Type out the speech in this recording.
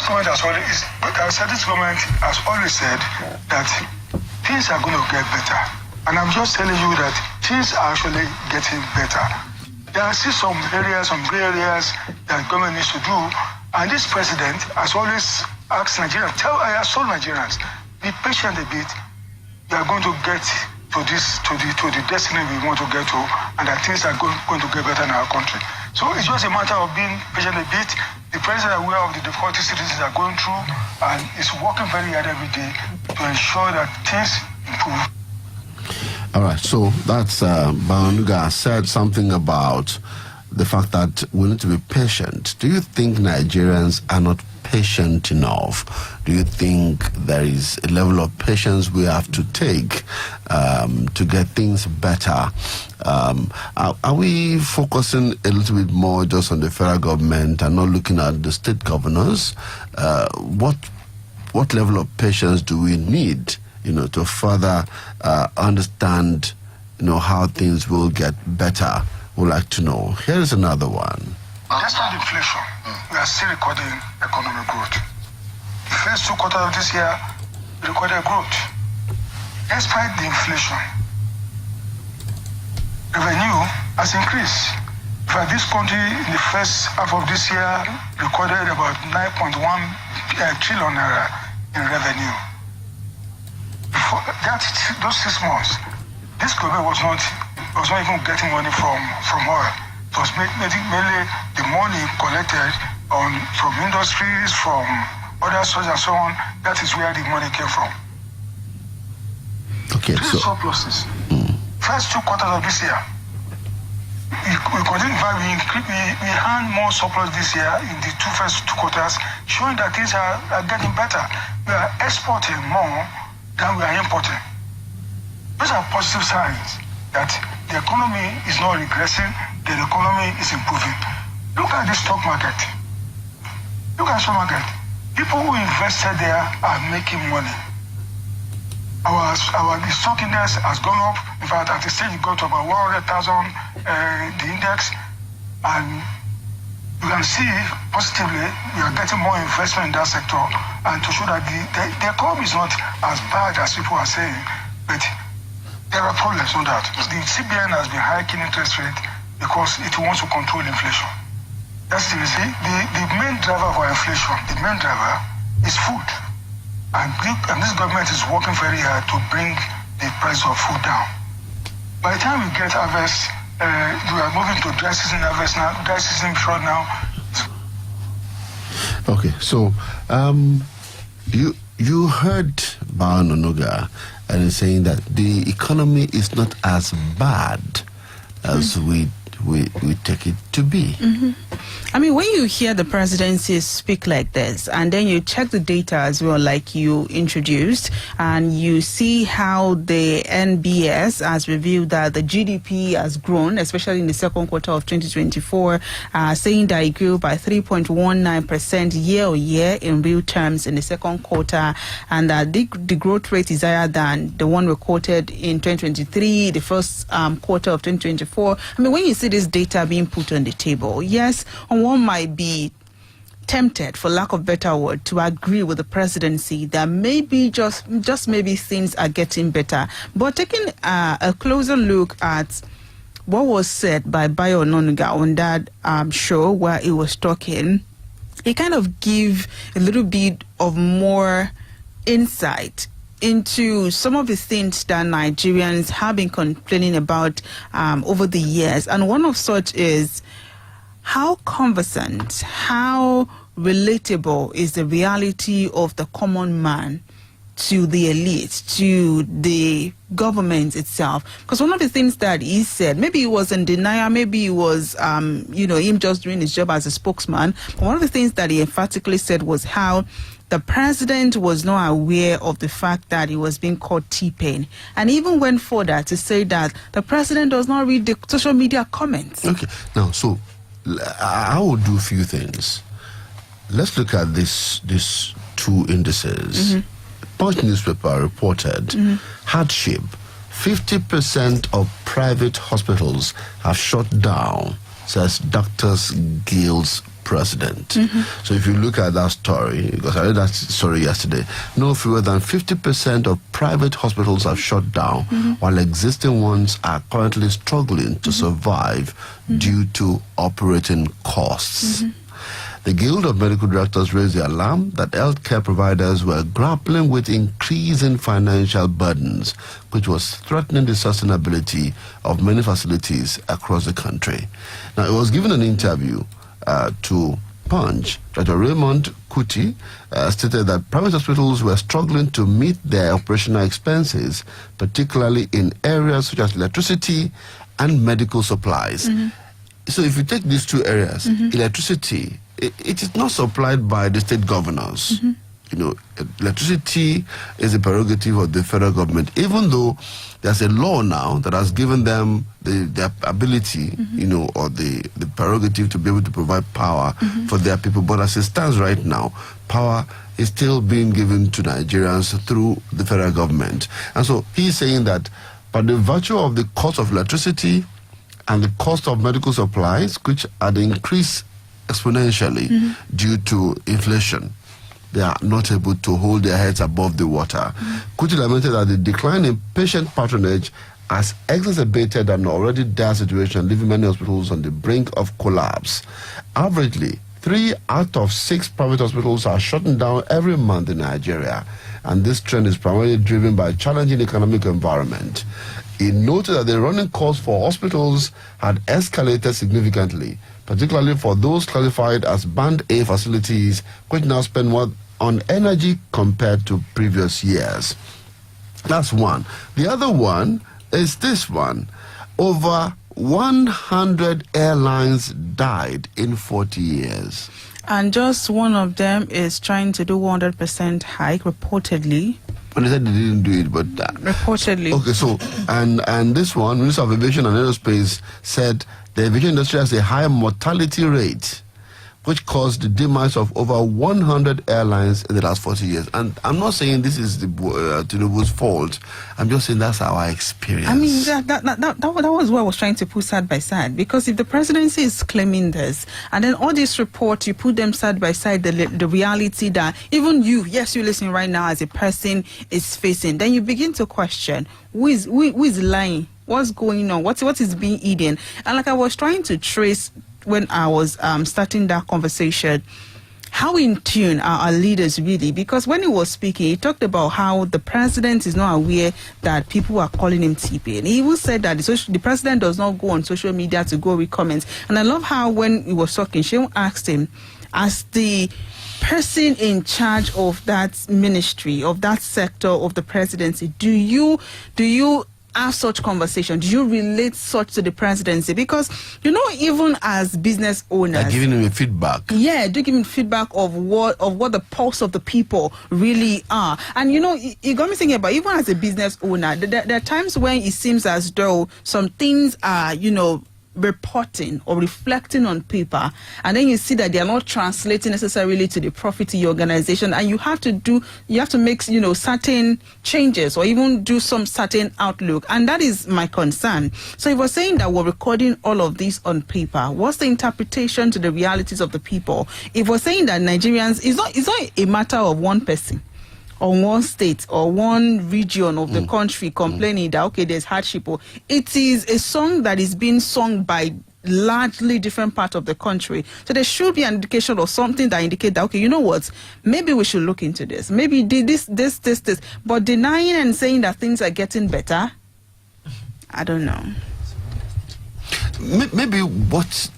government has always said that things are going to get better. And I'm just telling you that things are actually getting better. There are still some areas, some gray areas that government needs to do. And this president has always asked Nigerians, I have told Nigerians, be patient a bit. We are going to get to the destiny we want to get to, and that things are going to get better in our country. So it's just a matter of being patient a bit. The president is aware of the difficulties citizens are going through, and is working very hard every day to ensure that things improve. All right, so that's Bayo Onanuga said something about the fact that we need to be patient. Do you think Nigerians are not patient enough? Do you think there is a level of patience we have to take to get things better? Are we focusing a little bit more just on the federal government and not looking at the state governors? What level of patience do we need, to further understand, how things will get better? We'd like to know. Here is another one. Despite inflation, we are still recording economic growth. The first 2 quarters of this year, we recorded growth. Despite the inflation, revenue has increased. In fact, this country in the first half of this year recorded about 9.1 trillion naira in revenue. Before that, those 6 months, this government was not even getting money from oil. It was mainly the money collected from industries, from other sources and so on. That is where the money came from. Okay, These surpluses. First 2 quarters of this year, we continue. We earned more surplus this year in the first two quarters, showing that things are getting better. We are exporting more than we are importing. Those are positive signs that the economy is not regressing, the economy is improving. Look at the stock market. Look at the stock market. People who invested there are making money. The stock index has gone up. In fact, at the stage it got to about 100,000, the index. And you can see positively we are getting more investment in that sector, and to show that the economy is not as bad as people are saying. But there are problems on that. The CBN has been hiking interest rate because it wants to control inflation. That's the reason. The main driver for inflation, the main driver is food. And this government is working very hard to bring the price of food down. By the time we get harvest, we are moving to dry season harvest now, dry season short now. Okay, so you heard Bayo Onanuga and he's saying that the economy is not as bad as we take it to be. I mean, when you hear the presidency speak like this, and then you check the data as well, like you introduced, and you see how the NBS has revealed that the GDP has grown, especially in the second quarter of 2024, saying that it grew by 3.19% year-on-year in real terms in the second quarter, and that the growth rate is higher than the one recorded in 2023, the first quarter of 2024. I mean, when you see this data being put on the table, yes, one might be tempted, for lack of better word, to agree with the presidency that maybe just maybe things are getting better. But taking a closer look at what was said by Bayo Onanuga on that show where he was talking, it kind of give a little bit of more insight into some of the things that Nigerians have been complaining about over the years. And one of such is how conversant, how relatable is the reality of the common man to the elite, to the government itself. Because one of the things that he said, maybe he was in denial, maybe he was, him just doing his job as a spokesman. But one of the things that he emphatically said was how the president was not aware of the fact that he was being called T-Pain, and even went further to say that the president does not read the social media comments. Okay, now, so I will do a few things. Let's look at these two indices. Punch newspaper reported hardship. 50% of private hospitals have shut down, says Doctors Guild's president. So if you look at that story, because I read that story yesterday, no fewer than 50% of private hospitals have shut down, while existing ones are currently struggling to survive due to operating costs. The Guild of Medical Directors raised the alarm that healthcare providers were grappling with increasing financial burdens, which was threatening the sustainability of many facilities across the country. Now, it was given an interview to Punch. Dr. Raymond Kuti stated that private hospitals were struggling to meet their operational expenses, particularly in areas such as electricity and medical supplies. So if you take these two areas, electricity, it is not supplied by the state governors. You know, electricity is a prerogative of the federal government, even though there's a law now that has given them the ability, you know, or the prerogative to be able to provide power for their people. But as it stands right now, power is still being given to Nigerians through the federal government. And so he's saying that by the virtue of the cost of electricity and the cost of medical supplies, which are increased exponentially due to inflation, they are not able to hold their heads above the water. Kuti lamented that the decline in patient patronage has exacerbated an already dire situation, leaving many hospitals on the brink of collapse. Averagely, 3 out of 6 private hospitals are shutting down every month in Nigeria, and this trend is primarily driven by a challenging economic environment. He noted that the running costs for hospitals had escalated significantly, particularly for those classified as Band A facilities, which now spend more on energy compared to previous years. That's one. The other one is this one. Over 100 airlines died in 40 years. And just one of them is trying to do 100% hike, reportedly. But they said they didn't do it, but... reportedly. Okay, so, and this one, Minister of Aviation and Aerospace said the aviation industry has a high mortality rate, which caused the demise of over 100 airlines in the last 40 years. And I'm not saying this is the Tinubu's fault. I'm just saying that's our experience. I mean, that was what I was trying to put side by side. Because if the presidency is claiming this, and then all these reports, you put them side by side, the reality that even you, yes, you're listening right now as a person is facing, then you begin to question, who is lying? What's going on? What is being eaten? And like I was trying to trace when I was starting that conversation, how in tune are our leaders really? Because when he was speaking, he talked about how the president is not aware that people are calling him TP. And he even said that the president does not go on social media to go read comments. And I love how when he was talking, Shehu asked him, as the person in charge of that ministry, of that sector of the presidency, do you have such conversation? Do you relate such to the presidency? Because, you know, even as business owners, they're giving him a feedback. Yeah, do give him feedback of what the pulse of the people really are. And you know, it got me thinking about, even as a business owner, there are times when it seems as though some things are, you know, reporting or reflecting on paper, and then you see that they are not translating necessarily to the profit in your organization, and you have to make, you know, certain changes or even do some certain outlook, and that is my concern. So if we're saying that we're recording all of this on paper, what's the interpretation to the realities of the people? If we're saying that Nigerians, it's not a matter of one person or one state or one region of the country complaining that, okay, there's hardship. It is a song that is being sung by largely different parts of the country. So there should be an indication or something that indicates that, okay, you know what, maybe we should look into this. Maybe this. But denying and saying that things are getting better, I don't know. Maybe what